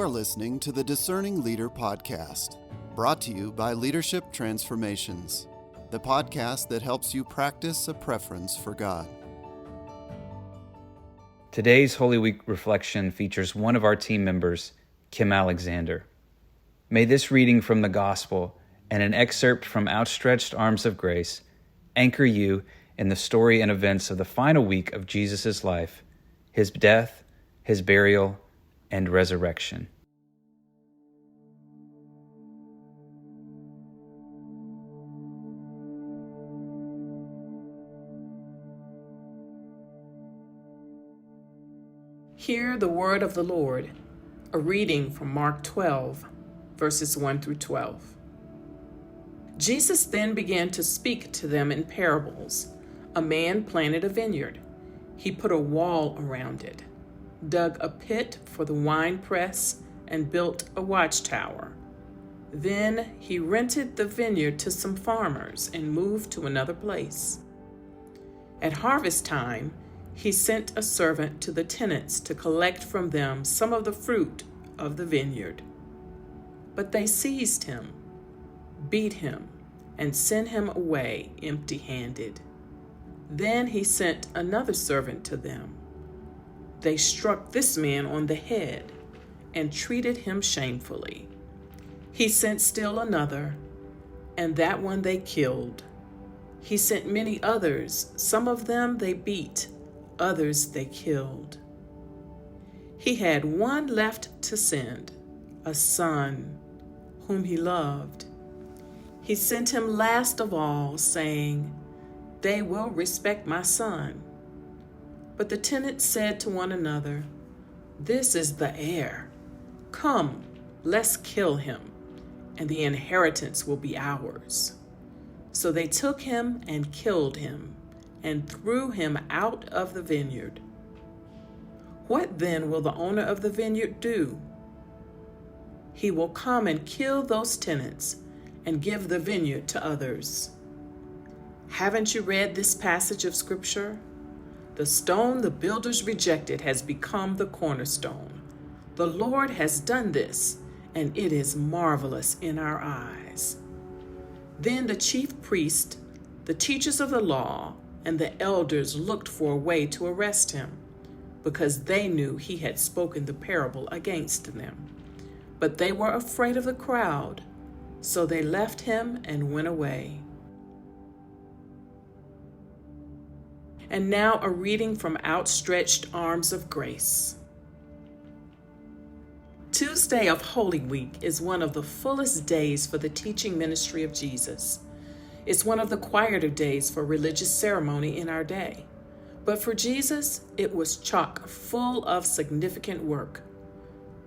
are listening to the Discerning Leader Podcast, brought to you by Leadership Transformations, the podcast that helps you practice a preference for God. Today's Holy Week reflection features one of our team members, Kim Alexander. May this reading from the Gospel and an excerpt from Outstretched Arms of Grace anchor you in the story and events of the final week of Jesus' life, his death, his burial, and resurrection. Hear the word of the Lord, a reading from Mark 12, verses 1 through 12. Jesus then began to speak to them in parables. A man planted a vineyard. He put a wall around it, dug a pit for the winepress, and built a watchtower. Then he rented the vineyard to some farmers and moved to another place. At harvest time, he sent a servant to the tenants to collect from them some of the fruit of the vineyard. But they seized him, beat him, and sent him away empty-handed. Then he sent another servant to them. They struck this man on the head and treated him shamefully. He sent still another, and that one they killed. He sent many others. Some of them they beat, others they killed. He had one left to send, a son whom he loved. He sent him last of all, saying, "They will respect my son." But the tenants said to one another, "This is the heir. Come, let's kill him, and the inheritance will be ours." So they took him and killed him, and threw him out of the vineyard. What then will the owner of the vineyard do? He will come and kill those tenants and give the vineyard to others. Haven't you read this passage of Scripture? The stone the builders rejected has become the cornerstone. The Lord has done this, and it is marvelous in our eyes. Then the chief priest, the teachers of the law, and the elders looked for a way to arrest him, because they knew he had spoken the parable against them. But they were afraid of the crowd, so they left him and went away. And now a reading from Outstretched Arms of Grace. Tuesday of Holy Week is one of the fullest days for the teaching ministry of Jesus. It's one of the quieter days for religious ceremony in our day. But for Jesus, it was chock full of significant work.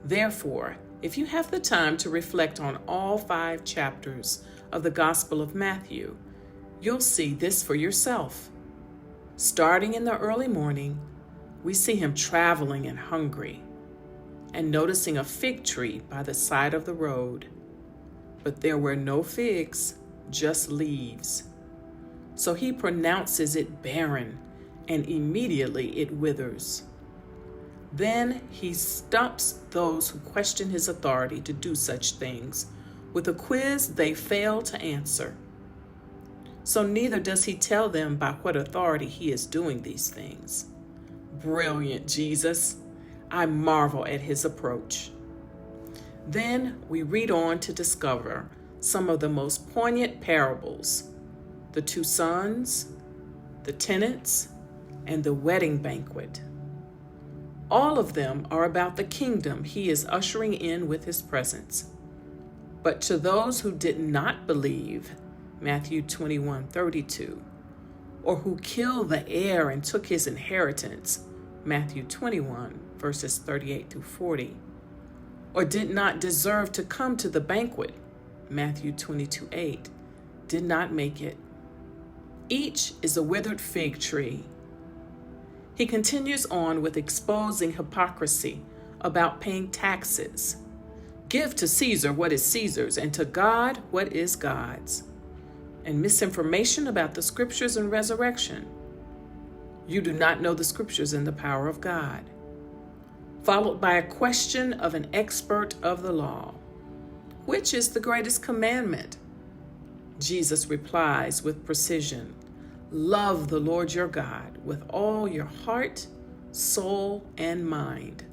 Therefore, if you have the time to reflect on all 5 chapters of the Gospel of Matthew, you'll see this for yourself. Starting in the early morning, we see him traveling and hungry, and noticing a fig tree by the side of the road. But there were no figs, just leaves. So he pronounces it barren, and immediately it withers. Then he stumps those who question his authority to do such things with a quiz they fail to answer. So neither does he tell them by what authority he is doing these things. Brilliant, Jesus. I marvel at his approach. Then we read on to discover some of the most poignant parables: the 2 sons, the tenants, and the wedding banquet. All of them are about the kingdom he is ushering in with his presence. But to those who did not believe, Matthew 21:32, or who killed the heir and took his inheritance, Matthew 21, verses 38 through 40, or did not deserve to come to the banquet, Matthew 22:8, did not make it. Each is a withered fig tree. He continues on with exposing hypocrisy about paying taxes. Give to Caesar what is Caesar's, and to God what is God's. And misinformation about the Scriptures and resurrection. You do not know the Scriptures and the power of God. followed by a question of an expert of the law. Which is the greatest commandment? Jesus replies with precision, love the Lord your God with all your heart, soul, and mind.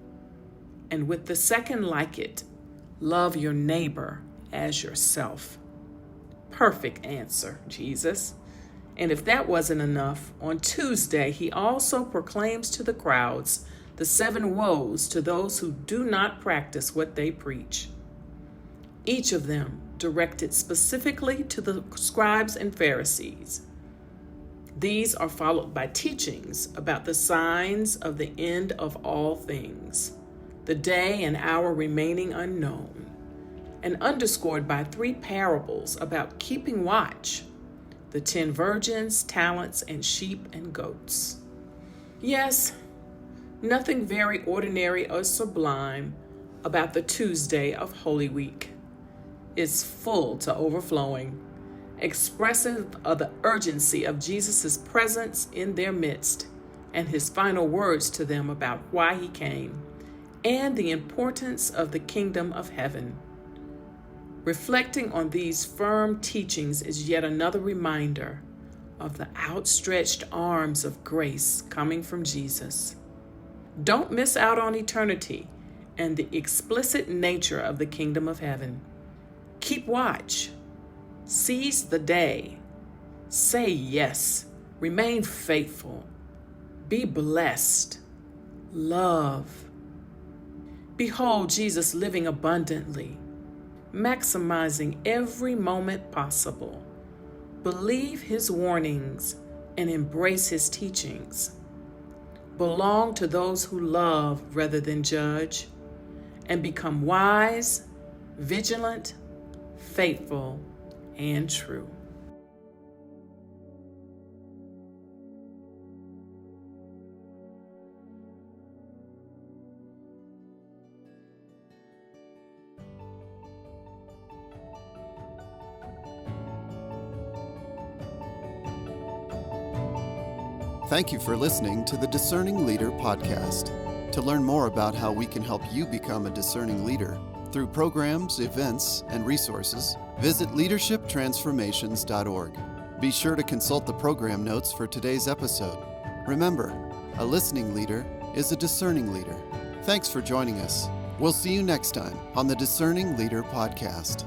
And with the second like it, love your neighbor as yourself. Perfect answer, Jesus. And if that wasn't enough, on Tuesday he also proclaims to the crowds the 7 woes to those who do not practice what they preach. Each of them directed specifically to the scribes and Pharisees. These are followed by teachings about the signs of the end of all things, the day and hour remaining unknown, and underscored by 3 parables about keeping watch, the 10 virgins, talents, and sheep and goats. Yes, nothing very ordinary or sublime about the Tuesday of Holy Week. It's full to overflowing, expressive of the urgency of Jesus' presence in their midst and his final words to them about why he came and the importance of the kingdom of heaven. Reflecting on these firm teachings is yet another reminder of the outstretched arms of grace coming from Jesus. Don't miss out on eternity and the explicit nature of the kingdom of heaven. Keep watch. Seize the day. Say yes. Remain faithful. Be blessed. Love. Behold Jesus living abundantly, maximizing every moment possible. Believe his warnings and embrace his teachings. Belong to those who love rather than judge, and become wise, vigilant, faithful, and true. Thank you for listening to the Discerning Leader Podcast. To learn more about how we can help you become a discerning leader through programs, events, and resources, visit leadershiptransformations.org. Be sure to consult the program notes for today's episode. Remember, a listening leader is a discerning leader. Thanks for joining us. We'll see you next time on the Discerning Leader Podcast.